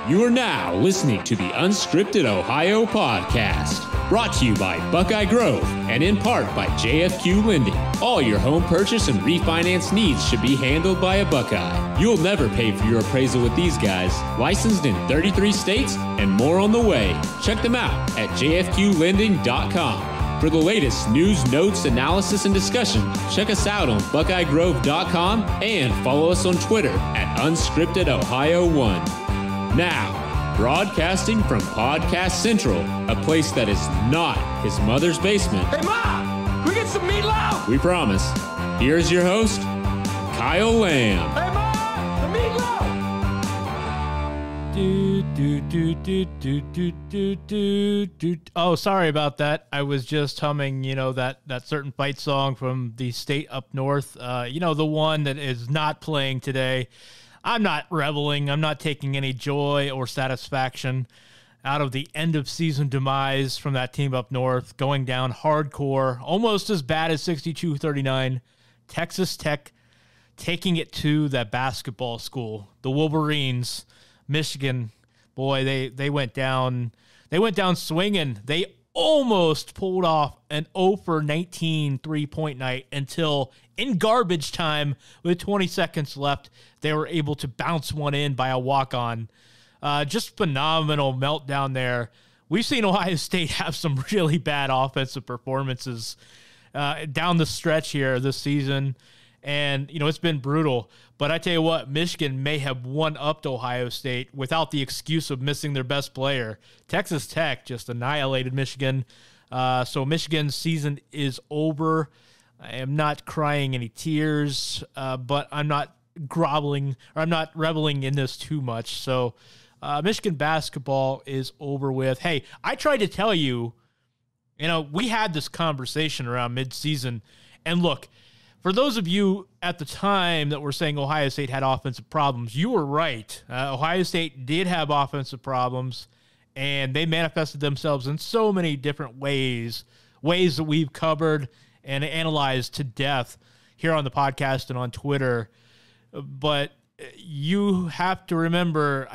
You are now listening to the Unscripted Ohio podcast, brought to you by Buckeye Grove and in part by JFQ Lending. All your home purchase and refinance needs should be handled by a Buckeye. You'll never pay for your appraisal with these guys. Licensed in 33 states and more on the way. Check them out at jfqlending.com. For the latest news, notes, analysis, and discussion, check us out on buckeyegrove.com and follow us on Twitter at UnscriptedOhio1. Now, broadcasting from Podcast Central, a place that is not his mother's basement. Hey, Ma! Can we get some meatloaf? We promise. Here's your host, Kyle Lamb. Hey, Ma! The meatloaf! Oh, sorry about that. I was just humming, that certain fight song from the state up north. The one that is not playing today. I'm not reveling. I'm not taking any joy or satisfaction out of the end of season demise from that team up north, going down hardcore, almost as bad as 62-39. Texas Tech taking it to that basketball school. The Wolverines, Michigan, boy, they went down. They went down swinging. They almost pulled off an 0 for 19 three-point night until in garbage time with 20 seconds left, they were able to bounce one in by a walk-on. Just phenomenal meltdown there. We've seen Ohio State have some really bad offensive performances down the stretch here this season. And, it's been brutal. But I tell you what, Michigan may have one-upped Ohio State without the excuse of missing their best player. Texas Tech just annihilated Michigan. So Michigan's season is over. I am not crying any tears, but I'm not groveling, or I'm not reveling in this too much. So Michigan basketball is over with. Hey, I tried to tell you, we had this conversation around midseason. And look, for those of you at the time that were saying Ohio State had offensive problems, you were right. Ohio State did have offensive problems, and they manifested themselves in so many different ways that we've covered and analyzed to death here on the podcast and on Twitter. But you have to remember,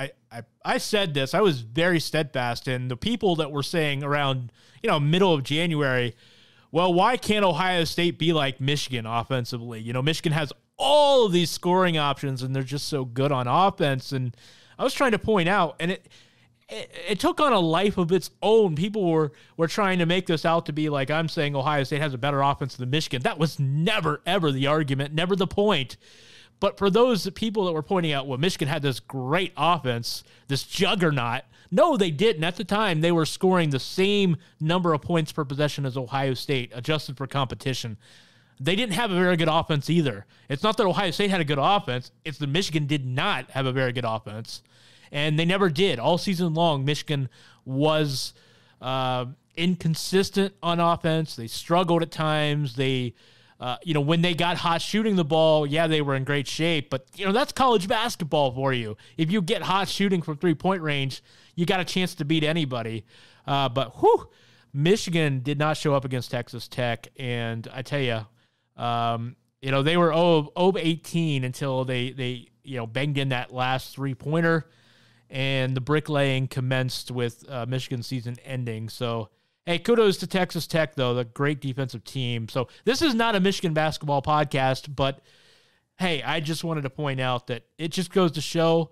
I said this, I was very steadfast, and the people that were saying around, middle of January, well, why can't Ohio State be like Michigan offensively? Michigan has all of these scoring options, and they're just so good on offense. And I was trying to point out, and it took on a life of its own. People were trying to make this out to be like I'm saying Ohio State has a better offense than Michigan. That was never, ever the argument, never the point. But for those people that were pointing out, well, Michigan had this great offense, this juggernaut. No, they didn't. At the time, they were scoring the same number of points per possession as Ohio State, adjusted for competition. They didn't have a very good offense either. It's not that Ohio State had a good offense. It's that Michigan did not have a very good offense. And they never did. All season long, Michigan was inconsistent on offense. They struggled at times. They, when they got hot shooting the ball, yeah, they were in great shape. But, that's college basketball for you. If you get hot shooting from three-point range, you got a chance to beat anybody. But, Michigan did not show up against Texas Tech. And I tell you, they were 0-18 until they banged in that last three-pointer. And the bricklaying commenced with Michigan's season ending. So, hey, kudos to Texas Tech, though, the great defensive team. So this is not a Michigan basketball podcast, but, hey, I just wanted to point out that it just goes to show,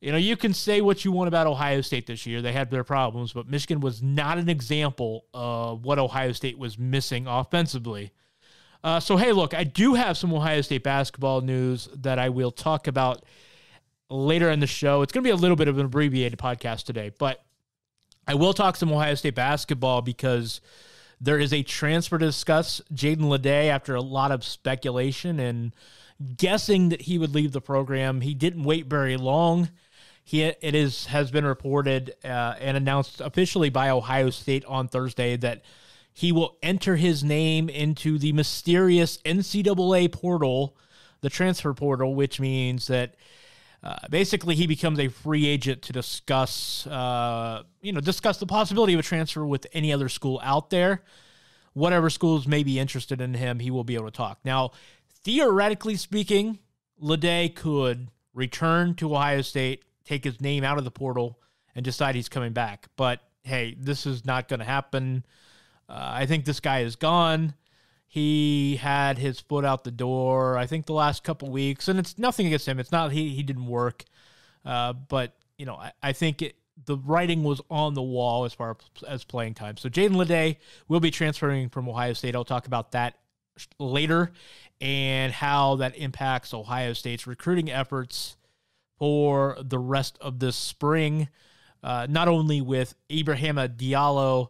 you can say what you want about Ohio State this year. They had their problems, but Michigan was not an example of what Ohio State was missing offensively. So, hey, look, I do have some Ohio State basketball news that I will talk about later in the show. It's going to be a little bit of an abbreviated podcast today, but I will talk some Ohio State basketball because there is a transfer to discuss. Jaden Leday, after a lot of speculation and guessing that he would leave the program, he didn't wait very long. Has been reported and announced officially by Ohio State on Thursday that he will enter his name into the mysterious NCAA portal, the transfer portal, which means that basically he becomes a free agent to discuss the possibility of a transfer with any other school out there. Whatever schools may be interested in him, he will be able to talk. Now, theoretically speaking, Leday could return to Ohio State, take his name out of the portal and decide he's coming back. But hey, this is not going to happen. I think this guy is gone. He had his foot out the door, I think, the last couple weeks, and it's nothing against him. It's not he didn't work, but you know, I think the writing was on the wall as far as playing time. So Jaden Leday will be transferring from Ohio State. I'll talk about that later and how that impacts Ohio State's recruiting efforts for the rest of this spring. Not only with Ibrahima Diallo,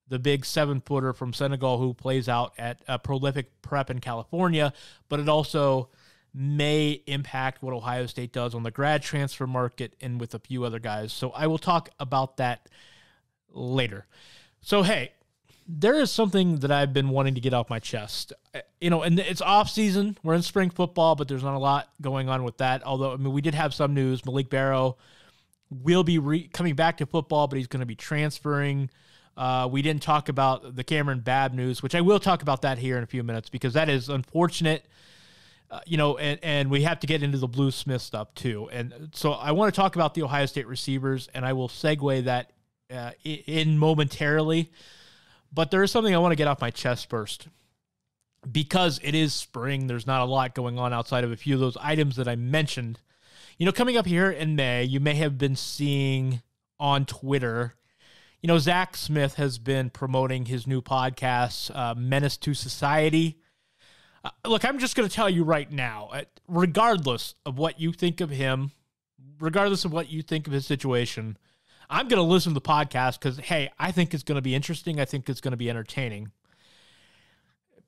the big 7-footer from Senegal who plays out at a prolific prep in California, but it also may impact what Ohio State does on the grad transfer market and with a few other guys. So I will talk about that later. So, hey, there is something that I've been wanting to get off my chest. You know, and it's off season. We're in spring football, but there's not a lot going on with that. Although, I mean, we did have some news. Malik Barrow will be coming back to football, but he's going to be transferring. We didn't talk about the Cameron Babb news, which I will talk about that here in a few minutes because that is unfortunate, you know, and we have to get into the Blue Smith stuff too. And so I want to talk about the Ohio State receivers, and I will segue that in momentarily. But there is something I want to get off my chest first because it is spring. There's not a lot going on outside of a few of those items that I mentioned. You know, coming up here in May, you may have been seeing on Twitter, you know, Zach Smith has been promoting his new podcast, Menace to Society. Look, I'm just going to tell you right now, regardless of what you think of him, regardless of what you think of his situation, I'm going to listen to the podcast because, hey, I think it's going to be interesting. I think it's going to be entertaining.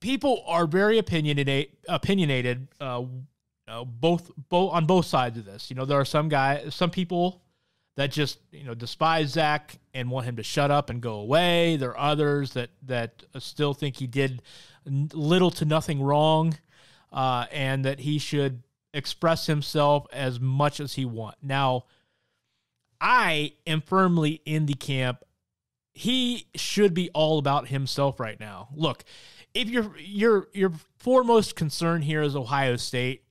People are very opinionated, both on both sides of this. You know, there are some people that just, you know, despise Zach and want him to shut up and go away. There are others that still think he did little to nothing wrong, and that he should express himself as much as he wants. Now, I am firmly in the camp. He should be all about himself right now. Look, if your foremost concern here is Ohio State,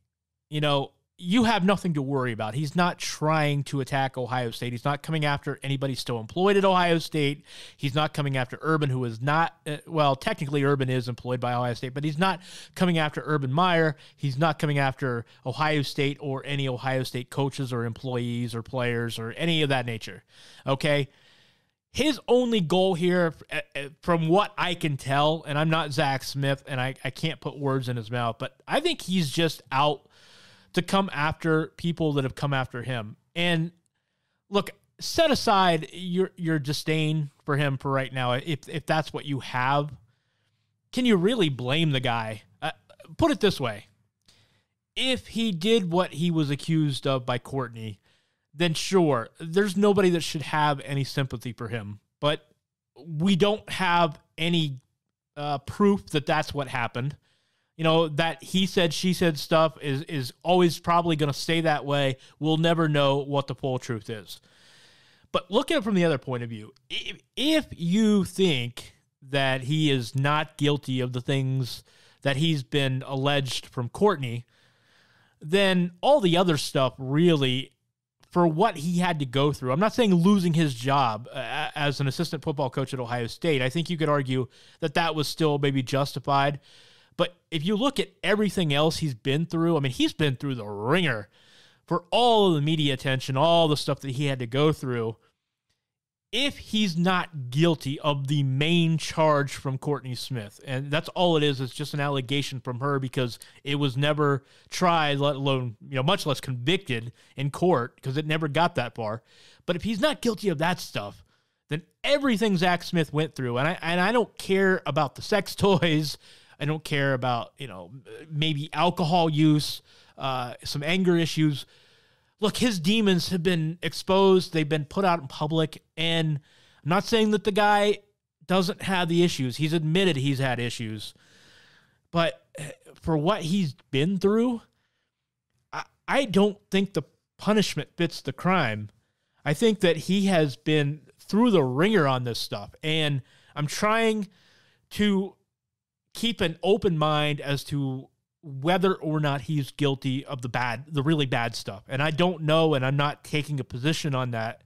you know, you have nothing to worry about. He's not trying to attack Ohio State. He's not coming after anybody still employed at Ohio State. He's not coming after Urban, who is not, well, technically Urban is employed by Ohio State, but he's not coming after Urban Meyer. He's not coming after Ohio State or any Ohio State coaches or employees or players or any of that nature, okay? His only goal here, from what I can tell, and I'm not Zach Smith, and I can't put words in his mouth, but I think he's just out to come after people that have come after him. And look, set aside your disdain for him for right now. If that's what you have, can you really blame the guy? Put it this way. If he did what he was accused of by Courtney, then sure, there's nobody that should have any sympathy for him. But we don't have any proof that that's what happened. You know, that he said, she said stuff is always probably going to stay that way. We'll never know what the full truth is. But look at it from the other point of view. If you think that he is not guilty of the things that he's been alleged from Courtney, then all the other stuff really, for what he had to go through, I'm not saying losing his job as an assistant football coach at Ohio State. I think you could argue that that was still maybe justified. But if you look at everything else he's been through, I mean, he's been through the ringer for all of the media attention, all the stuff that he had to go through. If he's not guilty of the main charge from Courtney Smith, and that's all it is, it's just an allegation from her because it was never tried, let alone, you know, much less convicted in court because it never got that far. But if he's not guilty of that stuff, then everything Zach Smith went through, and I don't care about the sex toys, I don't care about, you know, maybe alcohol use, some anger issues. Look, his demons have been exposed. They've been put out in public. And I'm not saying that the guy doesn't have the issues. He's admitted he's had issues. But for what he's been through, I don't think the punishment fits the crime. I think that he has been through the ringer on this stuff. And I'm trying to keep an open mind as to whether or not he's guilty of the really bad stuff. And I don't know, and I'm not taking a position on that.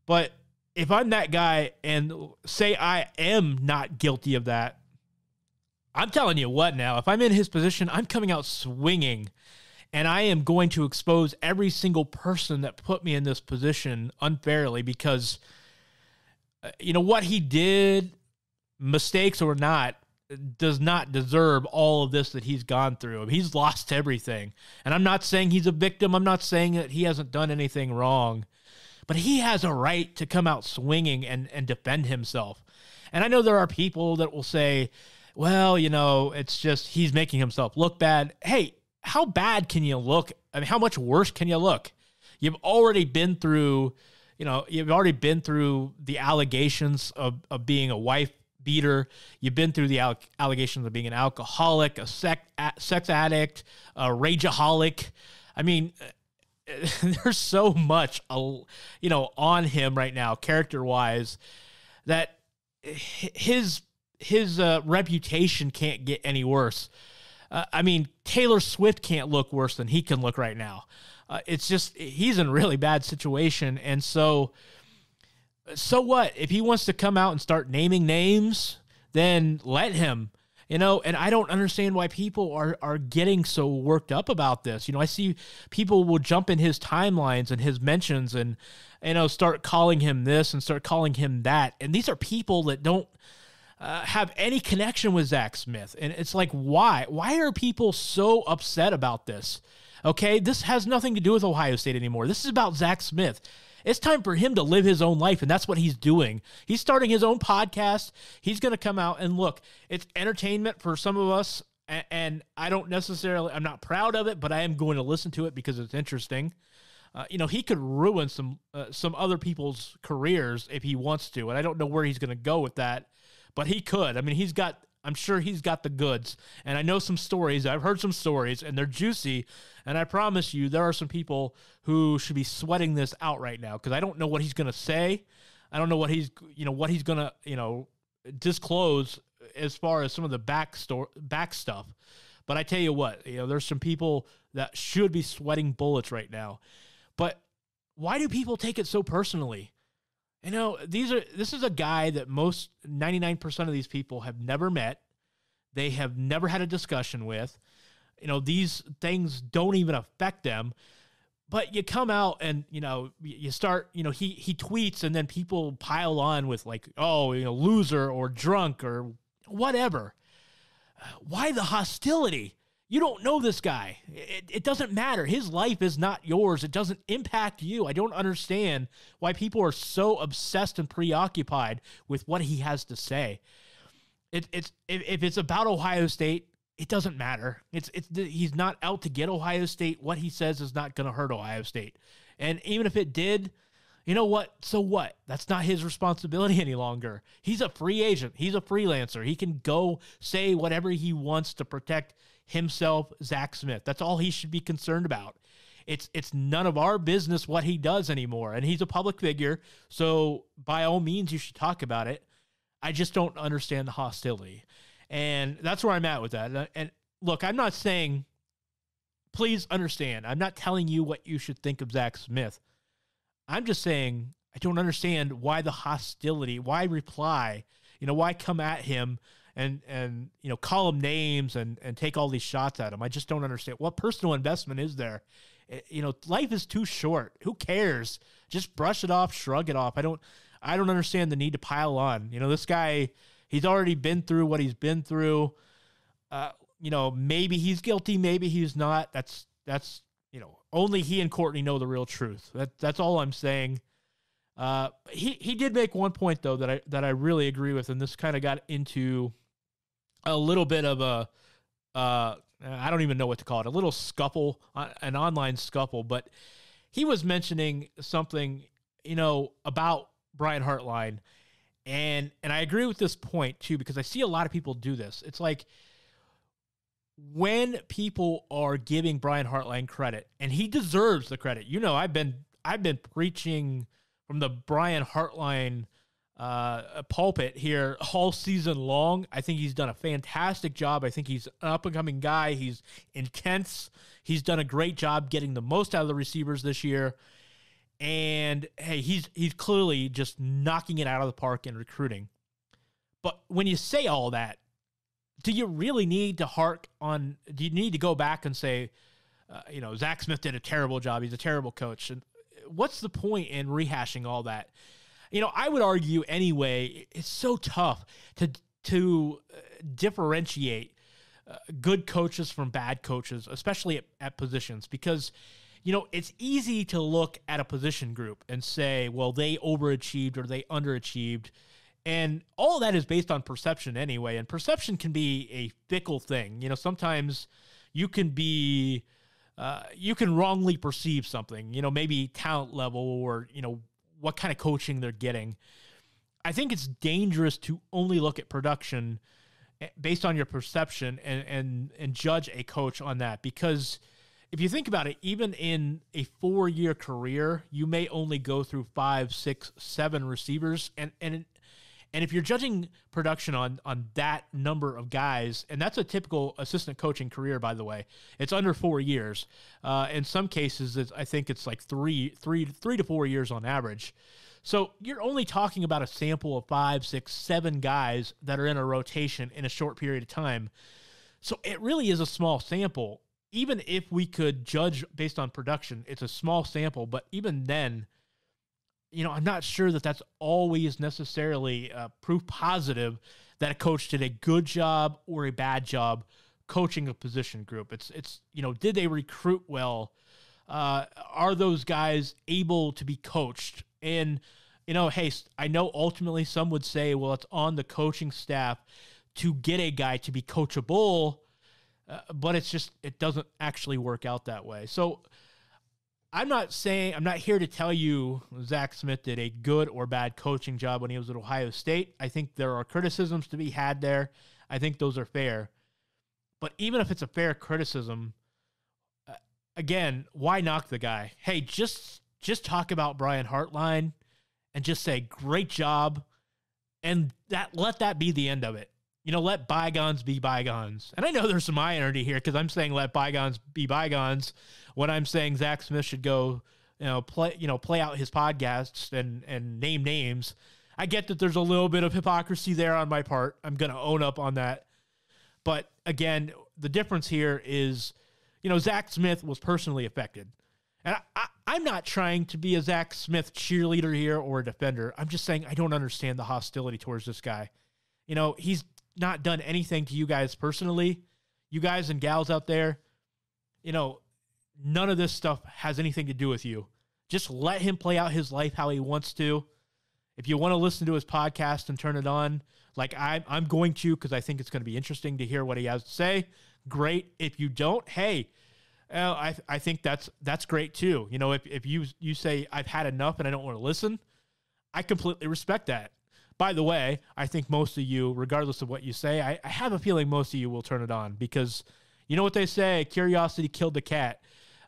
But if I'm that guy and say I am not guilty of that, I'm telling you what now, if I'm in his position, I'm coming out swinging, and I am going to expose every single person that put me in this position unfairly, because, what he did, mistakes or not, does not deserve all of this that he's gone through. He's lost everything. And I'm not saying he's a victim. I'm not saying that he hasn't done anything wrong, but he has a right to come out swinging and defend himself. And I know there are people that will say, well, it's just he's making himself look bad. Hey, how bad can you look? I mean, how much worse can you look? You've already been through, the allegations of being a wife beater. You've been through the allegations of being an alcoholic, a sex addict, a rageaholic. I mean, there's so much, on him right now, character-wise, that his reputation can't get any worse. I mean, Taylor Swift can't look worse than he can look right now. It's just, he's in a really bad situation. And so what? If he wants to come out and start naming names, then let him, and I don't understand why people are getting so worked up about this. I see people will jump in his timelines and his mentions and, start calling him this and start calling him that. And these are people that don't have any connection with Zach Smith. And it's like, why? Why are people so upset about this? Okay, this has nothing to do with Ohio State anymore. This is about Zach Smith. It's time for him to live his own life, and that's what he's doing. He's starting his own podcast. He's going to come out and look. It's entertainment for some of us, and I don't necessarily, I'm not proud of it, but I am going to listen to it because it's interesting. He could ruin some other people's careers if he wants to, and I don't know where he's going to go with that, but he could. I mean, I'm sure he's got the goods, and I know some stories. I've heard some stories, and they're juicy, and I promise you there are some people who should be sweating this out right now, because I don't know what he's going to say. I don't know what he's going to, disclose as far as some of the back stuff. But I tell you what, there's some people that should be sweating bullets right now. But why do people take it so personally? This is a guy that 99% of these people have never met. They have never had a discussion with. These things don't even affect them. But you come out and, you start, he tweets, and then people pile on with like, oh, loser or drunk or whatever. Why the hostility? You don't know this guy. It doesn't matter. His life is not yours. It doesn't impact you. I don't understand why people are so obsessed and preoccupied with what he has to say. If it's about Ohio State, it doesn't matter. He's not out to get Ohio State. What he says is not going to hurt Ohio State. And even if it did, you know what? So what? That's not his responsibility any longer. He's a free agent. He's a freelancer. He can go say whatever he wants to protect himself, Zach Smith. That's all he should be concerned about. It's none of our business what he does anymore. And he's a public figure, so by all means you should talk about it. I just don't understand the hostility. And that's where I'm at with that. And look, I'm not saying, please understand, I'm not telling you what you should think of Zach Smith. I'm just saying I don't understand why the hostility, why reply, why come at him and call him names and take all these shots at him. I just don't understand. What personal investment is there? Life is too short. Who cares? Just brush it off, shrug it off. I don't understand the need to pile on. This guy, he's already been through what he's been through. Maybe he's guilty, maybe he's not. That's only he and Courtney know the real truth. That's all I'm saying. He did make one point though that I really agree with, and this kind of got into a little bit of a I don't even know what to call it, a little scuffle, an online scuffle, but he was mentioning something, about Brian Hartline, and I agree with this point too, because I see a lot of people do this. It's like when people are giving Brian Hartline credit, and he deserves the credit. I've been preaching from the Brian Hartline pulpit here all season long. I think he's done a fantastic job. I think he's an up-and-coming guy. He's intense. He's done a great job getting the most out of the receivers this year. And, hey, he's clearly just knocking it out of the park in recruiting. But when you say all that, do you really need to do you need to go back and say, Zach Smith did a terrible job. He's a terrible coach. And what's the point in rehashing all that? I would argue anyway, it's so tough to differentiate good coaches from bad coaches, especially at positions, because, it's easy to look at a position group and say, well, they overachieved or they underachieved. And all of that is based on perception anyway. And perception can be a fickle thing. Sometimes you can you can wrongly perceive something, maybe talent level or, what kind of coaching they're getting. I think it's dangerous to only look at production based on your perception and judge a coach on that. Because if you think about it, even in a 4-year career, you may only go through 5, 6, 7 receivers. And if you're judging production on that number of guys, and that's a typical assistant coaching career, by the way, it's under 4 years. In some cases, I think it's like 3 to 4 years on average. So you're only talking about a sample of 5, 6, 7 guys that are in a rotation in a short period of time. So it really is a small sample. Even if we could judge based on production, it's a small sample. But even then, I'm not sure that that's always necessarily proof positive that a coach did a good job or a bad job coaching a position group. It's did they recruit well? Are those guys able to be coached? And, hey, I know ultimately some would say, well, it's on the coaching staff to get a guy to be coachable, but it doesn't actually work out that way. So I'm not here to tell you Zach Smith did a good or bad coaching job when he was at Ohio State. I think there are criticisms to be had there. I think those are fair. But even if it's a fair criticism, again, why knock the guy? Hey, just talk about Brian Hartline and just say, great job, and let that be the end of it. Let bygones be bygones. And I know there's some irony here because I'm saying let bygones be bygones when I'm saying Zach Smith should go, play out his podcasts and name names. I get that there's a little bit of hypocrisy there on my part. I'm going to own up on that. But again, the difference here is, Zach Smith was personally affected. And I'm not trying to be a Zach Smith cheerleader here or a defender. I'm just saying I don't understand the hostility towards this guy. He's not done anything to you guys personally. You guys and gals out there, none of this stuff has anything to do with you. Just let him play out his life how he wants to. If you want to listen to his podcast and turn it on, like I'm going to, because I think it's going to be interesting to hear what he has to say, great. If you don't, hey, I think that's great too. If you say I've had enough and I don't want to listen, I completely respect that. By the way, I think most of you, regardless of what you say, I have a feeling most of you will turn it on because you know what they say, curiosity killed the cat.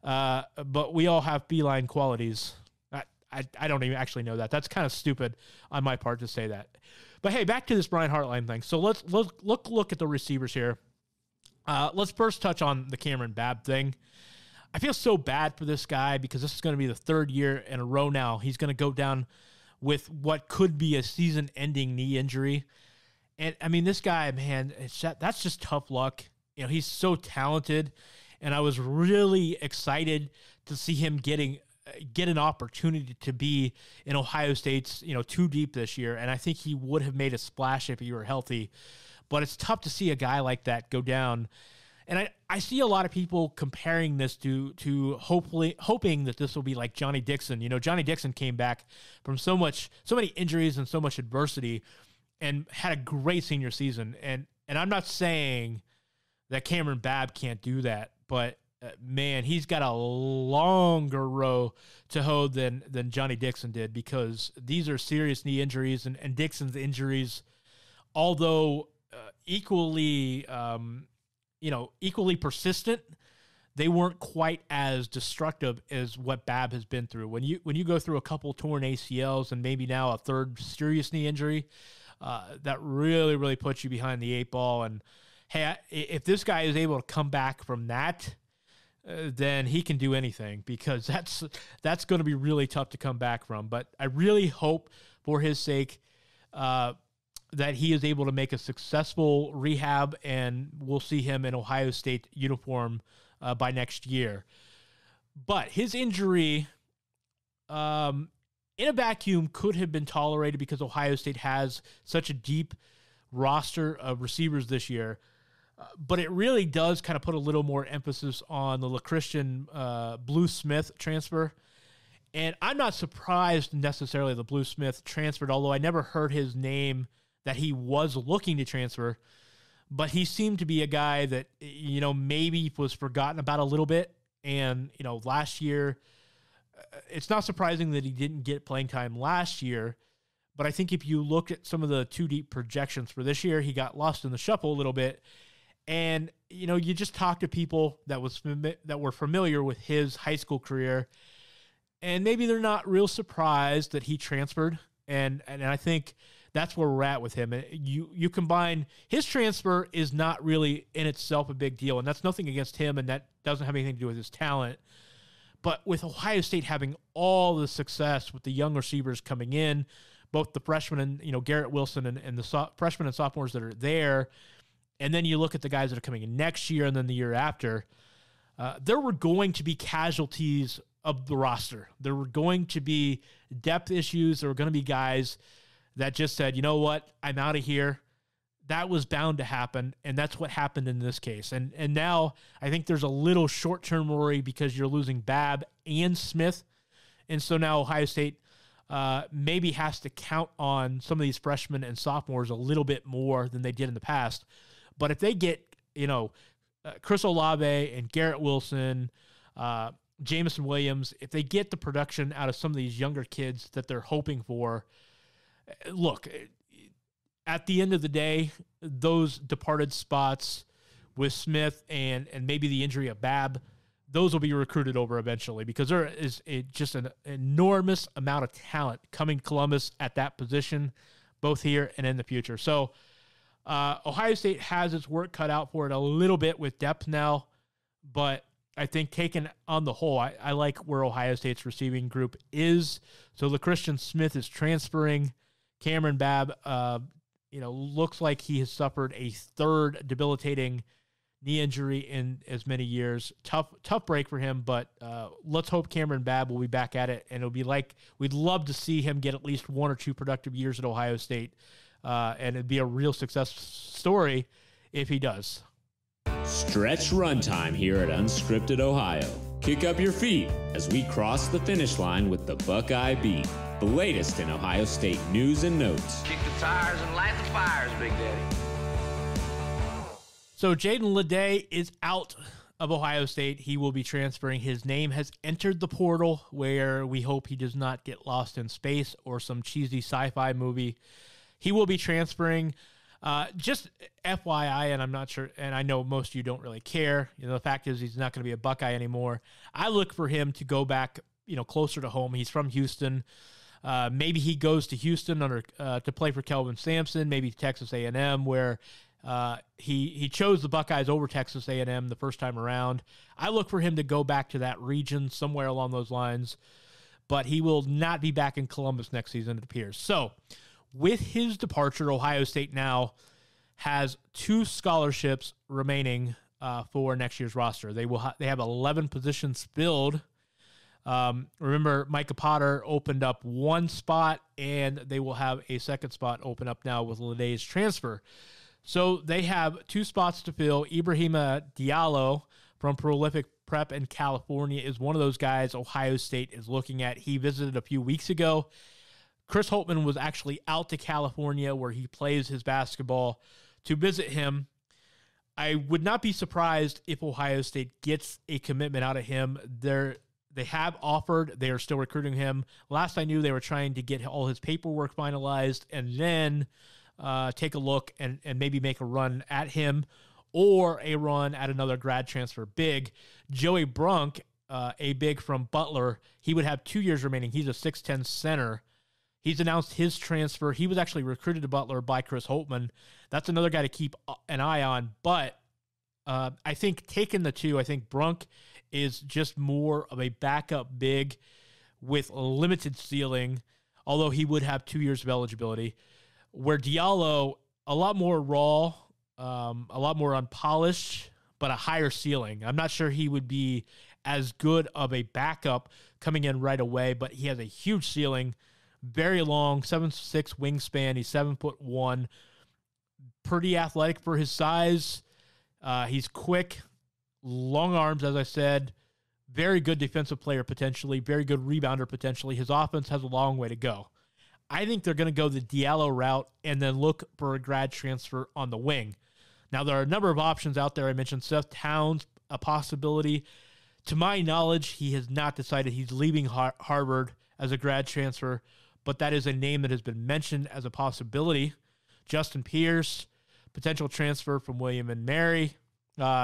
But we all have feline qualities. I don't even actually know that. That's kind of stupid on my part to say that. But hey, back to this Brian Hartline thing. So let's look at the receivers here. Let's first touch on the Cameron Babb thing. I feel so bad for this guy because this is going to be the 3rd year in a row now. He's going to go down with what could be a season-ending knee injury. And, I mean, this guy, man, that's just tough luck. He's so talented, and I was really excited to see him get an opportunity to be in Ohio State's, 2 deep this year, and I think he would have made a splash if he were healthy. But it's tough to see a guy like that go down. And I see a lot of people comparing this to hoping that this will be like Johnny Dixon. Johnny Dixon came back from so many injuries and so much adversity and had a great senior season. And I'm not saying that Cameron Babb can't do that, but man, he's got a longer row to hoe than Johnny Dixon did because these are serious knee injuries and Dixon's injuries, although equally persistent, they weren't quite as destructive as what Babb has been through. When you go through a couple torn ACLs and maybe now a third serious knee injury, that really puts you behind the eight ball. And hey, if this guy is able to come back from that, then he can do anything, because that's going to be really tough to come back from. But I really hope for his sake that he is able to make a successful rehab, and we'll see him in Ohio State uniform by next year. But his injury in a vacuum could have been tolerated because Ohio State has such a deep roster of receivers this year. But it really does kind of put a little more emphasis on the LaChristian Blue Smith transfer. And I'm not surprised necessarily the Blue Smith transferred, although I never heard his name that he was looking to transfer. But he seemed to be a guy that, maybe was forgotten about a little bit. And, last year, it's not surprising that he didn't get playing time last year. But I think if you looked at some of the too deep projections for this year, he got lost in the shuffle a little bit. And, you just talk to people that were familiar with his high school career, and maybe they're not real surprised that he transferred. And I think that's where we're at with him. You combine his transfer is not really in itself a big deal, and that's nothing against him, and that doesn't have anything to do with his talent. But with Ohio State having all the success with the young receivers coming in, both the freshmen and, Garrett Wilson and the freshmen and sophomores that are there, and then you look at the guys that are coming in next year and then the year after, there were going to be casualties of the roster. There were going to be depth issues. There were going to be guys that just said, you know what, I'm out of here. That was bound to happen, and that's what happened in this case. And now I think there's a little short-term worry because you're losing Babb and Smith, and so now Ohio State maybe has to count on some of these freshmen and sophomores a little bit more than they did in the past. But if they get, Chris Olave and Garrett Wilson, Jameson Williams, if they get the production out of some of these younger kids that they're hoping for, look, at the end of the day, those departed spots with Smith and maybe the injury of Babb, those will be recruited over eventually, because there is just an enormous amount of talent coming to Columbus at that position, both here and in the future. So Ohio State has its work cut out for it a little bit with depth now, but I think taken on the whole, I like where Ohio State's receiving group is. So LaChristian Smith is transferring. Cameron Babb, looks like he has suffered a third debilitating knee injury in as many years. Tough break for him, but let's hope Cameron Babb will be back at it, and it'll be like we'd love to see him get at least 1 or 2 productive years at Ohio State, and it'd be a real success story if he does. Stretch runtime here at Unscripted Ohio. Kick up your feet as we cross the finish line with the Buckeye Beat, the latest in Ohio State news and notes. Kick the tires and light the fires, Big Daddy. So Jaden Leday is out of Ohio State. He will be transferring. His name has entered the portal, where we hope he does not get lost in space or some cheesy sci-fi movie. He will be transferring. Just FYI, and I'm not sure, and I know most of you don't really care. The fact is he's not going to be a Buckeye anymore. I look for him to go back, closer to home. He's from Houston. Maybe he goes to Houston to play for Kelvin Sampson, maybe Texas A&M, where he chose the Buckeyes over Texas A&M the first time around. I look for him to go back to that region somewhere along those lines, but he will not be back in Columbus next season, it appears. So with his departure, Ohio State now has 2 scholarships remaining for next year's roster. They have 11 positions filled. Remember, Micah Potter opened up 1 spot, and they will have a second spot open up now with Leday's transfer. So they have 2 spots to fill. Ibrahima Diallo from Prolific Prep in California is one of those guys Ohio State is looking at. He visited a few weeks ago. Chris Holtmann was actually out to California, where he plays his basketball, to visit him. I would not be surprised if Ohio State gets a commitment out of him. They have offered. They are still recruiting him. Last I knew, they were trying to get all his paperwork finalized and then take a look and maybe make a run at him. or a run at another grad transfer big. Joey Brunk, a big from Butler, he would have 2 years remaining. He's a 6'10 center. He's announced his transfer. He was actually recruited to Butler by Chris Holtmann. That's another guy to keep an eye on. But I think taking the two, I think Brunk is just more of a backup big with limited ceiling, although he would have 2 years of eligibility, where Diallo, a lot more raw, a lot more unpolished, but a higher ceiling. I'm not sure he would be as good of a backup coming in right away, but he has a huge ceiling, very long, 7'6" wingspan. He's 7'1", pretty athletic for his size. He's quick, long arms, as I said, very good defensive player potentially, very good rebounder potentially. His offense has a long way to go. I think they're going to go the Diallo route and then look for a grad transfer on the wing. Now, there are a number of options out there. I mentioned Seth Towns, a possibility. To my knowledge, he has not decided he's leaving Harvard as a grad transfer, but that is a name that has been mentioned as a possibility. Justin Pierce, potential transfer from William and Mary.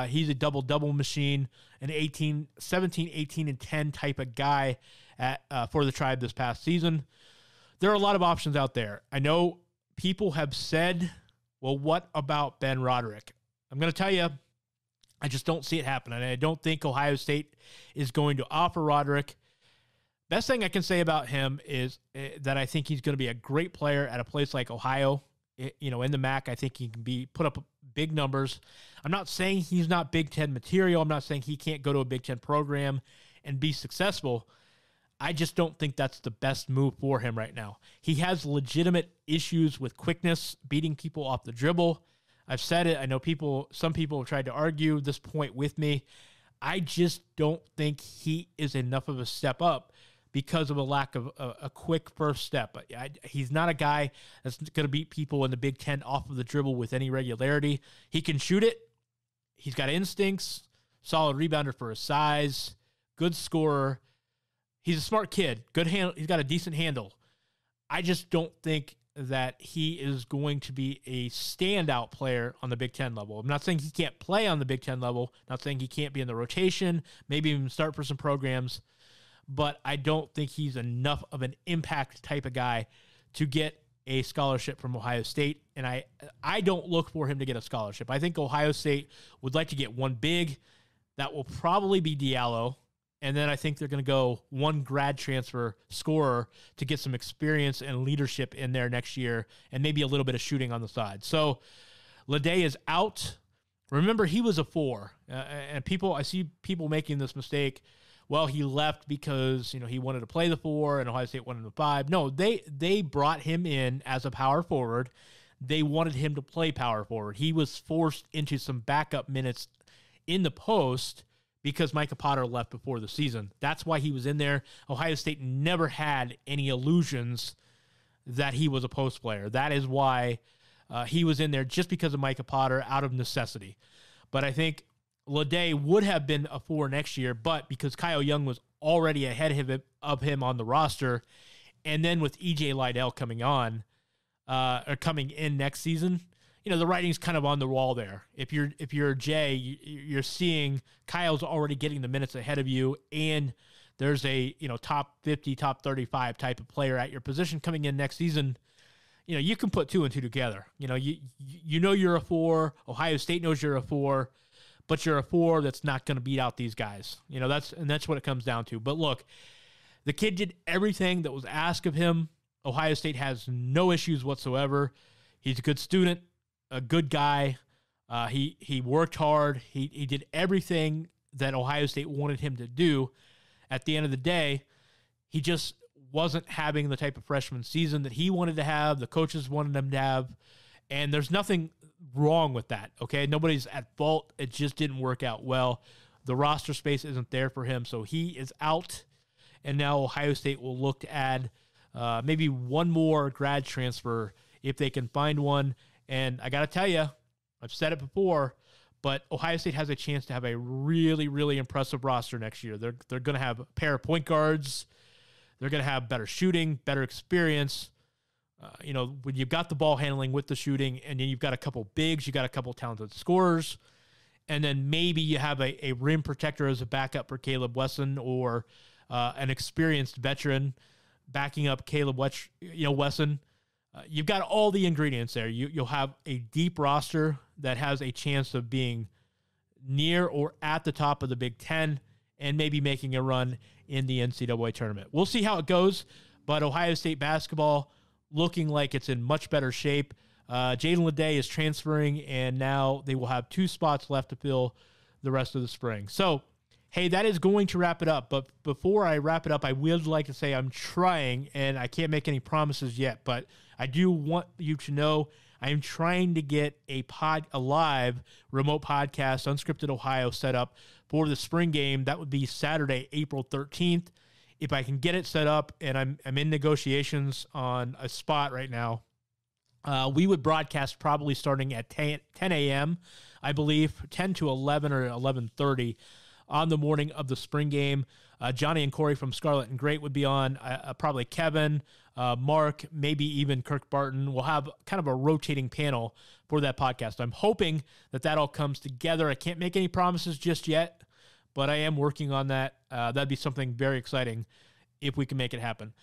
He's a double-double machine, an 17, 18, and 10 type of guy for the Tribe this past season. There are a lot of options out there. I know people have said, well, what about Ben Roderick? I'm going to tell you, I just don't see it happening. I don't think Ohio State is going to offer Roderick. Best thing I can say about him is that I think he's going to be a great player at a place like Ohio. In the MAC, I think he can put up big numbers. I'm not saying he's not Big Ten material. I'm not saying he can't go to a Big Ten program and be successful. I just don't think that's the best move for him right now. He has legitimate issues with quickness, beating people off the dribble. I've said it. I know some people have tried to argue this point with me. I just don't think he is enough of a step up because of a lack of a quick first step. He's not a guy that's going to beat people in the Big Ten off of the dribble with any regularity. He can shoot it. He's got instincts, solid rebounder for his size, good scorer. He's a smart kid. Good handle. He's got a decent handle. I just don't think that he is going to be a standout player on the Big Ten level. I'm not saying he can't play on the Big Ten level. Not saying he can't be in the rotation, maybe even start for some programs. But I don't think he's enough of an impact type of guy to get a scholarship from Ohio State. And I don't look for him to get a scholarship. I think Ohio State would like to get one big. That will probably be Diallo. And then I think they're going to go one grad transfer scorer to get some experience and leadership in there next year and maybe a little bit of shooting on the side. So Leday is out. Remember, he was a 4. And I see people making this mistake. Well, he left because, he wanted to play the 4 and Ohio State wanted the 5. No, they brought him in as a power forward. They wanted him to play power forward. He was forced into some backup minutes in the post because Micah Potter left before the season. That's why he was in there. Ohio State never had any illusions that he was a post player. That is why he was in there, just because of Micah Potter, out of necessity. But I think Leday would have been a 4 next year, but because Kyle Young was already ahead of him on the roster, and then with E.J. Liddell coming in next season, the writing's kind of on the wall there. If you're Jay, you're seeing Kyle's already getting the minutes ahead of you, and there's a top 50, top 35 type of player at your position coming in next season. You can put 2 and 2 together. You're a 4. Ohio State knows you're a 4. But you're a 4 that's not going to beat out these guys. That's what it comes down to. But look, the kid did everything that was asked of him. Ohio State has no issues whatsoever. He's a good student, a good guy. He worked hard. He did everything that Ohio State wanted him to do. At the end of the day, he just wasn't having the type of freshman season that he wanted to have, the coaches wanted him to have, and there's nothing wrong with that, okay? Nobody's at fault. It just didn't work out well. The roster space isn't there for him, so he is out, and now Ohio State will look to add maybe one more grad transfer if they can find one. And I got to tell you, I've said it before, but Ohio State has a chance to have a really, really impressive roster next year. They're going to have a pair of point guards. They're going to have better shooting, better experience. when you've got the ball handling with the shooting, and then you've got a couple bigs, you got a couple talented scorers, and then maybe you have a rim protector as a backup for Caleb Wesson, or an experienced veteran backing up Caleb Wesson. You've got all the ingredients there. You'll have a deep roster that has a chance of being near or at the top of the Big Ten and maybe making a run in the NCAA tournament. We'll see how it goes, but Ohio State basketball looking like it's in much better shape. Jaden Leday is transferring, and now they will have 2 spots left to fill the rest of the spring. So, hey, that is going to wrap it up. But before I wrap it up, I would like to say I'm trying, and I can't make any promises yet, but I do want you to know I am trying to get a live remote podcast, Unscripted Ohio, set up for the spring game. That would be Saturday, April 13th. If I can get it set up, and I'm in negotiations on a spot right now, we would broadcast probably starting at 10 a.m., I believe, 10 to 11 or 11:30 on the morning of the spring game. Johnny and Corey from Scarlet and Great would be on, probably Kevin, Mark, maybe even Kirk Barton. We'll have kind of a rotating panel for that podcast. I'm hoping that all comes together. I can't make any promises just yet, but I am working on that. That'd be something very exciting if we can make it happen.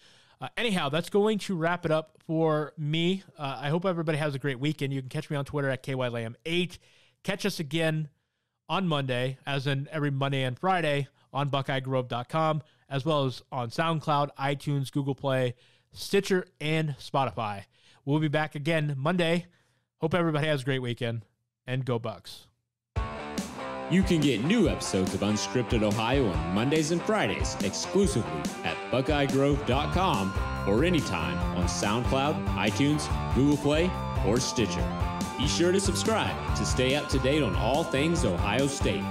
Anyhow, that's going to wrap it up for me. I hope everybody has a great weekend. You can catch me on Twitter at KYLam8. Catch us again on Monday, as in every Monday and Friday, on BuckeyeGrove.com, as well as on SoundCloud, iTunes, Google Play, Stitcher, and Spotify. We'll be back again Monday. Hope everybody has a great weekend, and go Bucks. You can get new episodes of Unscripted Ohio on Mondays and Fridays exclusively at BuckeyeGrove.com or anytime on SoundCloud, iTunes, Google Play, or Stitcher. Be sure to subscribe to stay up to date on all things Ohio State.